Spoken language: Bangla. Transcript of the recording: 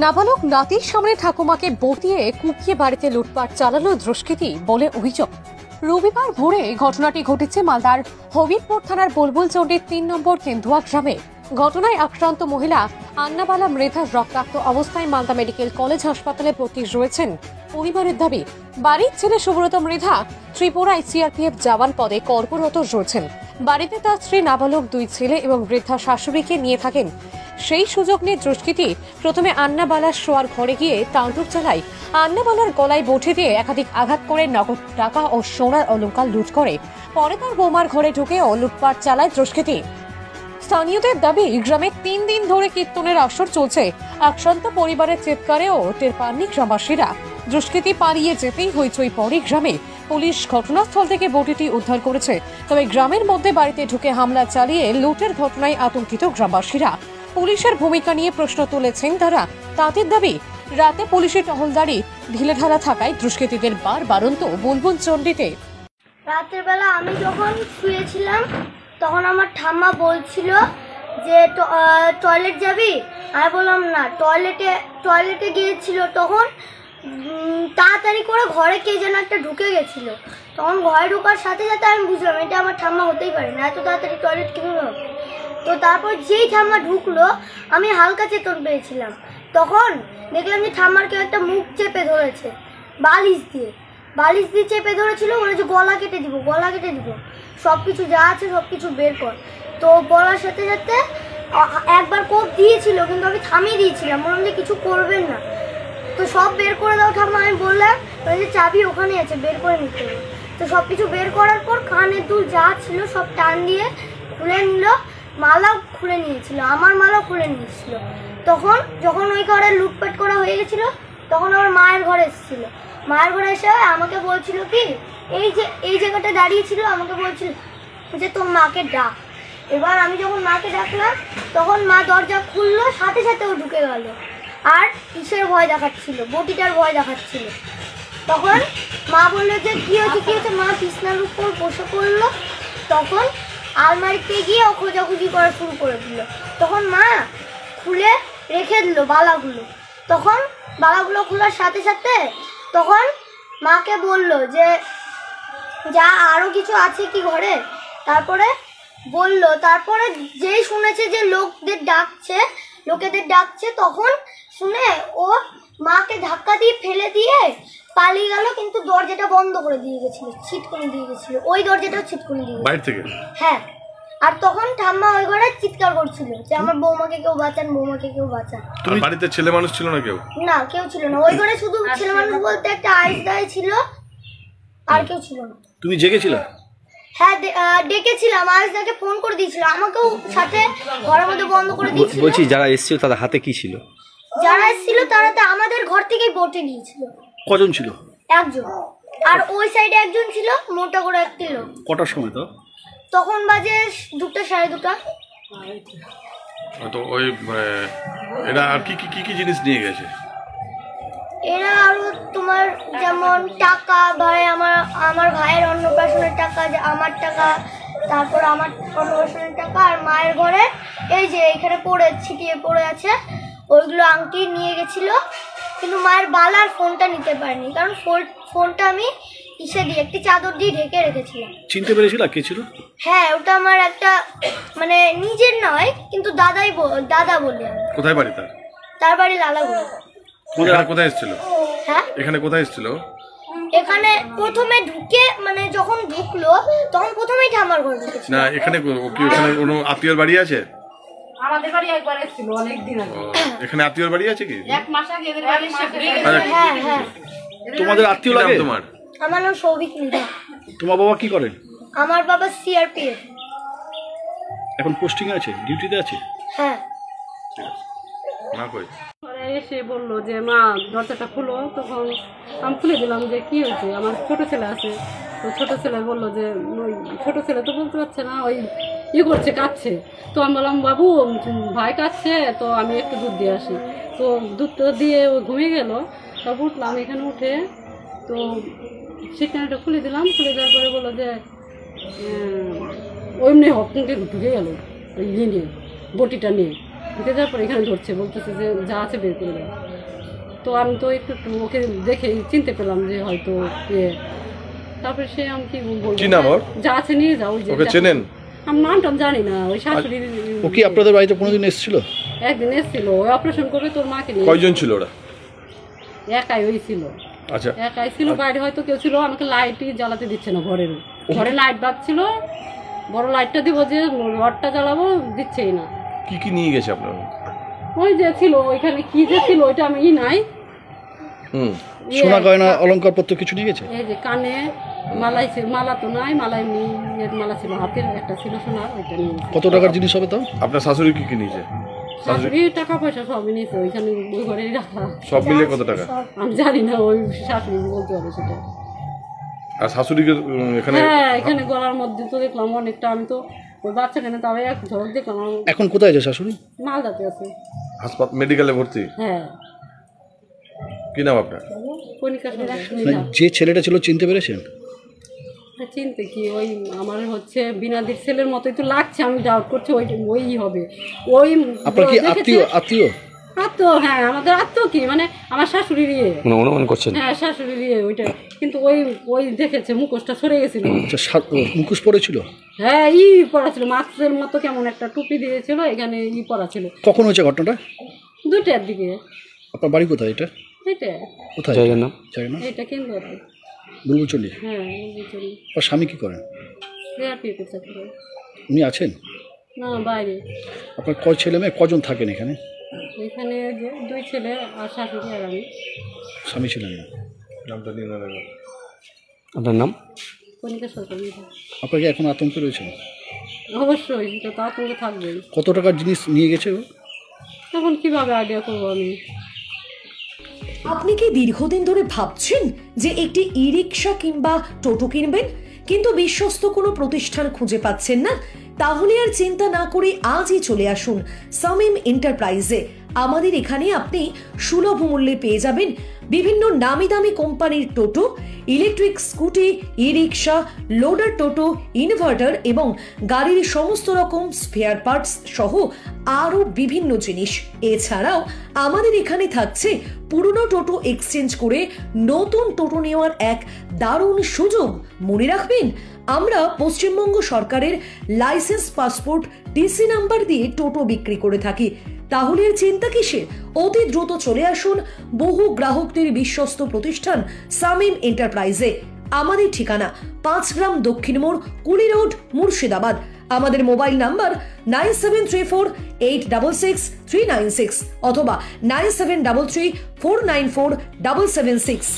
নাবালক নাতির সামনে ঠাকুমাকে বটিয়ে কুপিয়ে বাড়িতে লুটপাট চালালো দুষ্কৃতী বলে অভিযোগ। রবিবার ভোরে ঘটনাটি ঘটেছে মালদার হবিবপুর থানার বুলবুলচন্ডির ৩ নম্বর কেন্দুয়া গ্রামে। ঘটনায় আক্রান্ত মহিলা আন্নাবালা মৃধা রক্তাক্ত অবস্থায় মালদা মেডিকেল কলেজ হাসপাতালে ভর্তি রয়েছেন। পরিবারের দাবি, বাড়ির ছেলে সুব্রত মৃধা ত্রিপুরায় সিআরপিএফ জওয়ান পদে কর্মরত রয়েছেন। বাড়িতে তার স্ত্রী, নাবালক 2 ছেলে এবং বৃদ্ধা শাশুড়িকে নিয়ে থাকেন। সেই সুযোগ নিয়ে দুষ্কৃতী প্রথমে আন্নাবালার শোয়ার ঘরে গিয়ে তাণ্ডব চালায়। আন্নাবালার গলায় বটি দিয়ে একাধিক আঘাত করে নগদ টাকা ও সোনার অলংকার লুট করে। পরে তার বৌমার ঘরে ঢুকেও লুটপাট চালায় দুষ্কৃতী। স্থানীয়দের দাবি, গ্রামে 3 দিন ধরে কীর্তনের আসর চলছে। আক্রান্ত পরিবারের চিৎকারেও টের পাননি গ্রামবাসীরা। দুষ্কৃতী পালিয়ে যেতেই হইচই পড়ে গ্রামে। পুলিশ ঘটনাস্থল থেকে বটিটি উদ্ধার করেছে। তবে গ্রামের মধ্যে বাড়িতে ঢুকে হামলা চালিয়ে লুটের ঘটনায় আতঙ্কিত গ্রামবাসীরা। পুলিশের ভূমিকা নিয়ে প্রশ্ন তুলেছেন তারা। তাদের দাবি, রাতে পুলিশের টহলদারি ঢিলেঢালা থাকায় দুষ্কৃতীদের বারবারন্ত বুলবুলচন্ডিতে। রাতের বেলা আমি যখন শুয়েছিলাম তখন আমার ঠাম্মা বলছিল যে টয়লেট যাবি। আমি বললাম না। টয়লেটে গিয়েছিল। তখন তাড়াতাড়ি করে ঘরে কে যেন একটা ঢুকে গেছিল। তখন ঘরে ঢোকার সাথে সাথে আমি বুঝলাম এটা আমার ঠাম্মা হতেই পারে না, এত তাড়াতাড়ি টয়লেট কীভাবে হবে। তো তারপর যেই ঠাম্মা ঢুকলো আমি হালকা চেতন পেয়েছিলাম। তখন দেখলাম যে ঠাম্মার কেউ একটা মুখ চেপে ধরেছে বালিশ দিয়ে চেপে ধরেছিল। বলেছে গলা কেটে দিব, সব কিছু যা আছে সব কিছু বের কর। তো বলার সাথে সাথে একবার কোপ দিয়েছিল, কিন্তু আমি থামিয়ে দিয়েছিলাম, বললাম যে কিছু করবেন না। তো সব বের করে দাও ঠাম্মা। আমি বললাম যে চাবি ওখানে আছে, বের করে নিতে হবে। তো সব কিছু বের করার পর কানের দুল যা ছিল সব টান দিয়ে খুলে নিল। মালাও খুলে নিয়েছিল, আমার মালাও খুলে নিয়েছিল। তখন যখন ওই ঘরে লুটপাট করা হয়ে গেছিলো তখন আমার মায়ের ঘরে এসেছিলো। মায়ের ঘরে এসে আমাকে বলছিল কি, এই জায়গাটা দাঁড়িয়েছিল, আমাকে বলছিল যে তোর মাকে ডাক। এবার আমি যখন মাকে ডাকলাম তখন মা দরজা খুললো, সাথে সাথে ও ঢুকে গেল। আর কিসের ভয় দেখাচ্ছিল, বটিটার ভয় দেখাচ্ছিল। তখন মা বললো যে কী হয়েছে। মা বিছনার উপর বসে পড়লো। তখন আলমারিতে গিয়ে ও খোঁজাখুঁজি করা শুরু করে দিল। তখন মা খুলে রেখে দিল বালাগুলো। তখন বালাগুলো খোলার সাথে সাথে তখন মাকে বলল যে যা আরও কিছু আছে কি ঘরে। তারপরে বলল, তারপরে যেই শুনেছে যে লোকেদের ডাকছে তখন শুনে ও মাকে ধাক্কা দিয়ে ফেলে দিয়ে পালিয়ে গেল। কিন্তু দরজাটা বন্ধ করে দিয়ে গেছিল, ছিটকুনি দিয়ে গেছিল। ওই দরজাটাও ছিটকুনি দিয়ে বাইরে থেকে। হ্যাঁ। আর তখন ঠাম্মা ওই ঘরে চিৎকার করছিল যে আমার বৌমাকে কেউ বাঁচান। তুমি বাড়িতে ছেলে মানুষ ছিল না? না, কেউ ছিল না ওই ঘরে। শুধু ছেলে মানুষ বলতে একটা আইস দাই ছিল, আর কেউ ছিল না। তুমি জেগেছিল? হ্যাঁ, ডেকেছিলাম। আইসদাকে ফোন করে দিয়েছিল, আমাকেও সাথে ঘরের মধ্যে বন্ধ করে দিয়েছিল। বলছি যারা এসেছিল তাদের হাতে কি ছিল? যারা এসেছিল তারা তো আমাদের ঘর থেকেই বটে নিয়েছিল। কজন ছিল? একজন। আর ওই সাইডে একজন ছিল, মোটা করে একটি লোক। কটার সময় তো? তখন বাজে 2টা, 2:30। তো ওই এরা আর কি জিনিস নিয়ে গেছে? এরা আরো তোমার যেমন টাকা, ভাই আমার ভাইয়ের অন্নপ্রাশনের টাকা, আমার টাকা, তারপর আমার অন্নপ্রাশনের টাকা, আর মায়ের ঘরে এই যে এখানে ছিটিয়ে পড়ে আছে ওইগুলো আংটি নিয়ে গেছিল। কিন্তু মায়ের বালার ফোনটা নিতে পারিনি, কারণ ফোনটা আমি একটি চাদর দিয়ে ঢেকে রেখেছিলাম। চিনতে পেরেছিল কে ছিল? হ্যাঁ, ওটা আমার একটা মানে নিজের নয়, কিন্তু দাদা বলে। কোথায় বাড়ি তার? তার বাড়ি লালাগুড়ি। কোথায় এসেছিল? হ্যাঁ, এখানে কোথায় এসেছিল? এখানে প্রথমে ঢুকে মানে যখন ঢুকলো তখন প্রথমেই ঠাম্মার ঘরে ঢুকেছিল। না, এখানে কি ওখানে কোনো আত্মীয়র বাড়ি আছে? আমাদের বাড়ি একবার এসেছিল অনেক দিন আগে। এখানে আত্মীয়র বাড়ি আছে কি? 1 মাস আগে এদের বাড়ি এসে ঘুরে গেছে। হ্যাঁ হ্যাঁ। তোমাদের আত্মীয় লাগে? তোমার? আমার নাম সৌভিক মৃধা। তোমার বাবা কি করেন? আমার বাবা সিআরপিএফ। এখন পোস্টিং আছে, ডিউটিতে আছে? হ্যাঁ। না কই এসে বললো যে মা দরজাটা খুলো। তখন আমি খুলে দিলাম যে কি হয়েছে, আমার ছোট ছেলে আছে। তো ছোট ছেলে বললো যে ওই ছোট ছেলে তো বলতে পারছে না, ওই করছে, কাঁদছে। তো আমি বললাম বাবু ভাই কাঁদছে, তো আমি একটু দুধ দিয়ে আসি। তো দুধটা দিয়ে ও ঘুমিয়ে গেল। তারপর উঠলাম, এখানে উঠে তো সিটকানিটা খুলে দিলাম। খুলে দেওয়ার পরে বললো যে ওইমনি হককে ঢুকে গেল ওই নিয়ে বটিটা নিয়ে। দিয়ে যাওয়ার পরে এখানে ধরছে, বলতেছে যে যা আছে বের করে দেয়। তো আমি তো একটু ওকে দেখে চিনতে পেলাম যে হয়তো তারপরে সে আমি কি বলবো, কি নাম ওর? যা আছে নিয়ে যাও। ওই যে ওকে চেনেন? আমি নামটা জানি না। ওই শাশুড়ির ও কি আপনাদের বাড়িতে কোনোদিন এসেছিল? একদিন এসেছিল, ওই অপারেশন করবে তোর মাকে নিয়ে। কয়জন ছিল ওরা? একাই ওই ছিল, আচ্ছা, একাই ছিল। বাইরে হয়তো কেউ ছিল, আমাকে লাইটই জ্বালাতে দিচ্ছে না। ঘরে লাইট বাজছিল, বড় লাইটটা দিব যে রডটা জ্বালাবো, দিচ্ছেই না। কি কি নিয়ে গেছে আপনার? ওই যে ছিল ওইখানে কি যে ছিল ওইটা আমি নাই। সোনা গয়না অলংকার পত্র কিছু নিয়ে গেছে? এই যে কানে মালাই ছিল, মালা তো নাই, মালাই মালা ছিল, হাতের একটা ছিল সোনার, ওইটা নিয়ে গেছে। কত টাকার জিনিস হবে তাও? আপনার শাশুড়ি কি কি নিয়েছে? শাশুড়ি টাকা পয়সা সবই নিয়েছে, ওইখানে ওই ঘরে রাখা। সব মিলিয়ে কত টাকা? আমি জানি না, ওই শাশুড়ি বলতে পারে সেটা। আর শাশুড়িকে এখানে? হ্যাঁ, এখানে গলার মধ্যে তো দেখলাম অনেকটা। আমি তো ওই বাচ্চাখানে তবে এক ঝলক দেখলাম। এখন কোথায় আছে শাশুড়ি? মালদাতে আছে। হাসপাতাল মেডিকেলে ভর্তি? হ্যাঁ। কি নাম আপনার? কণিকা মানে যে ছেলেটা ছিল চিনতে পেরেছেন? চিনতে কি, ওই আমার হচ্ছে বিনাদির ছেলের মতোই তো লাগছে। আমি ডাউট করছি ওই হবে। ওই আপনার কি আত্মীয়? আত্মীয়, হ্যাঁ, আমাদের আত্মীয় কি মানে আমার শাশুড়ির ইয়ে, অনুমান করছেন? হ্যাঁ, শাশুড়ির ইয়ে ওইটা। কিন্তু ওই দেখেছে মুখোশটা সরে গেছিল। মুখোশ পরেছিল? হ্যাঁ, পরা ছিল, মাস্কের মতো কেমন একটা টুপি দিয়েছিল, এখানে পরা ছিল। কখন হয়েছে ঘটনাটা? 2টার দিকে। আপনার বাড়ি কোথায় এটা? এটা কোথায় জায়গার নাম? এটা কেন্দ্র। বুলবুলচন্ডী? হ্যাঁ, বুলবুলচন্ডী। আপনার স্বামী কি করেন? সিআরপিএফে চাকরি করে। উনি আছেন? না, বাইরে। আপনার কয় ছেলে মেয়ে, কজন থাকেন এখানে? এখানে যে 2 ছেলে আর শাশুড়ি আর আমি। স্বামী ছিলেন না? নামটা নিয়ে না। আপনার নাম? কণিকা সরকার। আপনার কি এখন আতঙ্কে রয়েছেন? অবশ্যই, সেটা তো আতঙ্ক থাকবেই। কত টাকার জিনিস নিয়ে গেছে ও? এখন কিভাবে আইডিয়া করবো আমি? আপনি কি দীর্ঘদিন ধরে ভাবছেন যে একটি ই রিক্সা কিংবা টোটো কিনবেন, কিন্তু বিশ্বস্ত কোনো প্রতিষ্ঠান খুঁজে পাচ্ছেন না? তাহলে আর চিন্তা না করে আজই চলে আসুন সামিম এন্টারপ্রাইজে। আমাদের এখানে আপনি সুলভ মূল্যে পেয়ে যাবেন বিভিন্ন নামি দামি কোম্পানির টোটো, ইলেকট্রিক স্কুটি, ই রিক্সা, লোডার টোটো, ইনভার্টার এবং গাড়ির সমস্ত রকম স্পেয়ার পার্টস সহ আরও বিভিন্ন জিনিস। এছাড়াও আমাদের এখানে থাকছে পুরনো টোটো এক্সচেঞ্জ করে নতুন টোটো নেওয়ার এক দারুণ সুযোগ। মনে রাখবেন, আমরা পশ্চিমবঙ্গ সরকারের লাইসেন্স, পাসপোর্ট, টিসি নাম্বার দিয়ে টোটো বিক্রি করে থাকি। তাহলে আর চিন্তা কিসের? অতি দ্রুত চলে আসুন বহু গ্রাহকদের বিশ্বস্ত প্রতিষ্ঠান সামিম এন্টারপ্রাইজে। আমাদের ঠিকানা 5 গ্রাম দক্ষিণ মোড়, কুলি রোড, মুর্শিদাবাদ। আমাদের মোবাইল নাম্বার 9734866396 অথবা 9733494776।